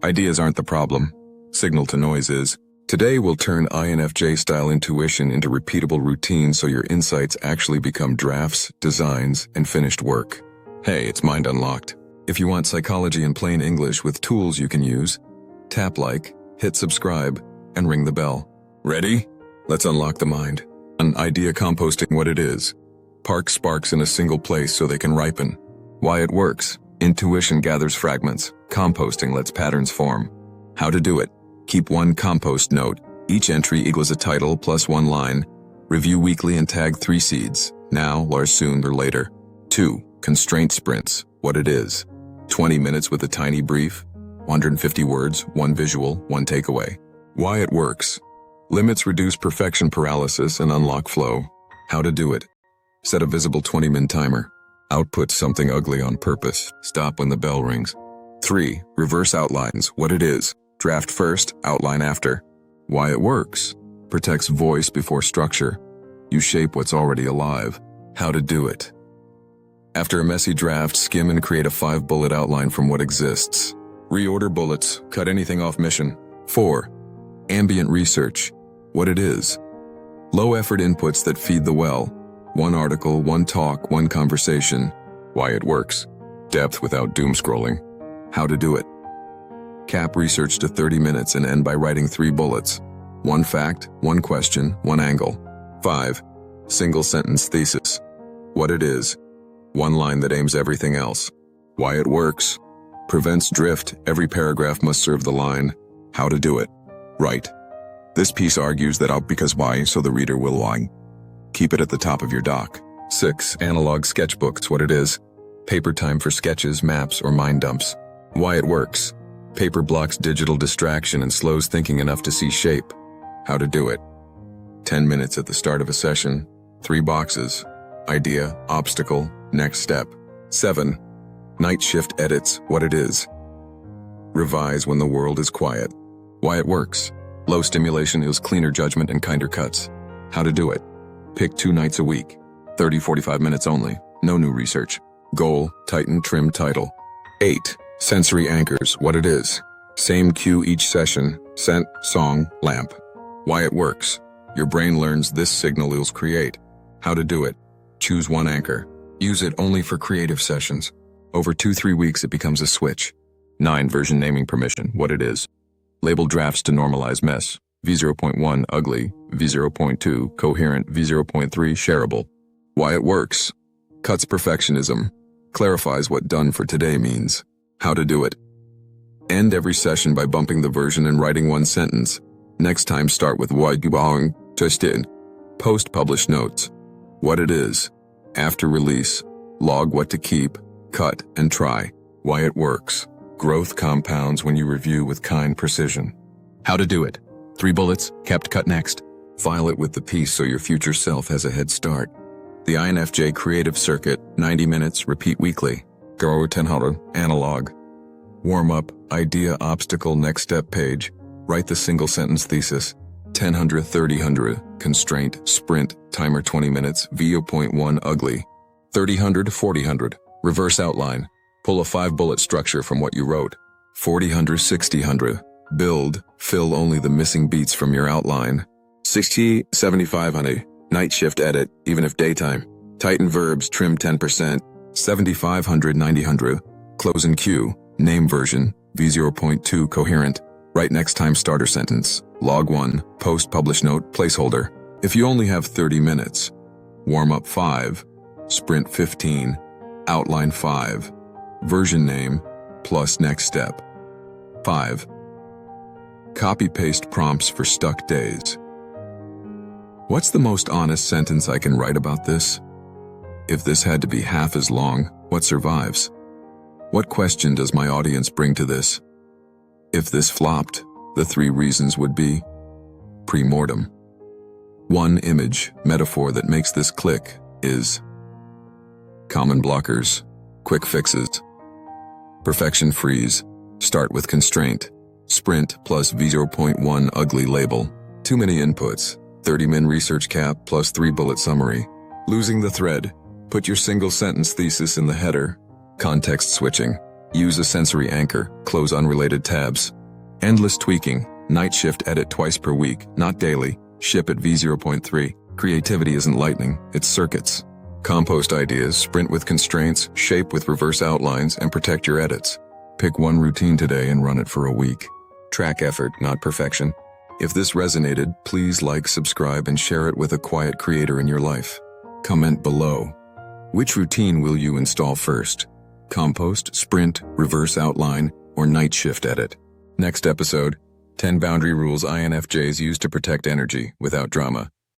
Ideas aren't the problem. Signal to noise is. Today we'll turn INFJ-style intuition into repeatable routines so your insights actually become drafts, designs, and finished work. Hey, it's Mind Unlocked. If you want psychology in plain English with tools you can use, tap like, hit subscribe, and ring the bell. Ready? Let's unlock the mind. An idea composting what it is. Park sparks in a single place so they can ripen. Why it works. Intuition gathers fragments. Composting lets patterns form. How to do it. Keep one compost note. Each entry equals a title plus one line. Review weekly and tag 3 seeds. Now, or soon, or later. 2. Constraint sprints. What it is. 20 minutes with a tiny brief. 150 words, 1 visual, 1 takeaway. Why it works. Limits reduce perfection paralysis and unlock flow. How to do it. Set a visible 20-minute timer. Output something ugly on purpose. Stop when the bell rings. 3. Reverse outlines. What it is. Draft first, outline after. Why it works. Protects voice before structure. You shape what's already alive. How to do it. After a messy draft, skim and create a 5-bullet outline from what exists. Reorder bullets, cut anything off mission. 4. Ambient research. What it is. Low-effort inputs that feed the well. 1 article, 1 talk, 1 conversation. Why it works. Depth without doom scrolling. How to do it. Cap research to 30 minutes and end by writing 3 bullets. 1 fact, 1 question, 1 angle. 5. Single sentence thesis. What it is. 1 line that aims everything else. Why it works. Prevents drift, every paragraph must serve the line. How to do it. Write. This piece argues that because why, so the reader will why. Keep it at the top of your doc. 6. Analog sketchbooks. What it is. Paper time for sketches, maps, or mind dumps. Why it works. Paper blocks digital distraction and slows thinking enough to see shape. How to do it. 10 minutes at the start of a session. 3 boxes. Idea, obstacle, next step. 7. Night shift edits. What it is. Revise when the world is quiet. Why it works. Low stimulation is cleaner judgment and kinder cuts. How to do it. Pick 2 nights a week. 30-45 minutes only. No new research. Goal, tighten, trim, title. 8. Sensory anchors. What it is. Same cue each session. Scent, song, lamp. Why it works. Your brain learns this signal it'll create. How to do it. Choose 1 anchor. Use it only for creative sessions. Over 2-3 weeks it becomes a switch. 9. Version naming permission. What it is. Label drafts to normalize mess. V0.1 ugly, V0.2 coherent, V0.3 shareable. Why it works. Cuts perfectionism. Clarifies what done for today means. How to do it. End every session by bumping the version and writing 1 sentence. Next time start with what you just did. Post publish notes. What it is. After release. Log what to keep, cut, and try. Why it works. Growth compounds when you review with kind precision. How to do it. 3 bullets, kept, cut next. File it with the piece so your future self has a head start. The INFJ Creative Circuit, 90 minutes, repeat weekly. Go 1000, analog. Warm up, idea, obstacle, next step page. Write the single sentence thesis. 1000, 3000, constraint, sprint, timer 20 minutes, V0.1 ugly. 3000, 4000, reverse outline. Pull a 5-bullet structure from what you wrote. 4000, 6000, build, fill only the missing beats from your outline. 60, 7500, night shift edit, even if daytime. Tighten verbs, trim 10%. 7500, 9000, close and cue, name version, V0.2 coherent. Write next time starter sentence. Log 1, post publish note, placeholder. If you only have 30 minutes. Warm up 5, sprint 15, outline 5, version name, plus next step. 5. Copy-paste prompts for stuck days. What's the most honest sentence I can write about this? If this had to be half as long, what survives? What question does my audience bring to this? If this flopped, the 3 reasons would be pre-mortem. 1 image, metaphor that makes this click is common blockers, quick fixes, perfection freeze, start with constraint, sprint plus V0.1 ugly label, too many inputs, 30-min research cap plus 3-bullet summary, losing the thread, put your single sentence thesis in the header, context switching, Use a sensory anchor, close unrelated tabs. Endless tweaking, night shift edit twice per week, not daily, ship at V0.3. Creativity isn't lightning, it's circuits. Compost ideas, sprint with constraints, shape with reverse outlines, and protect your edits. Pick one routine today and run it for a week. Track effort, not perfection. If this resonated, please like, subscribe, and share it with a quiet creator in your life. Comment below. Which routine will you install first? Compost, sprint, reverse outline, or night shift edit? Next episode, 10 boundary rules INFJs use to protect energy without drama.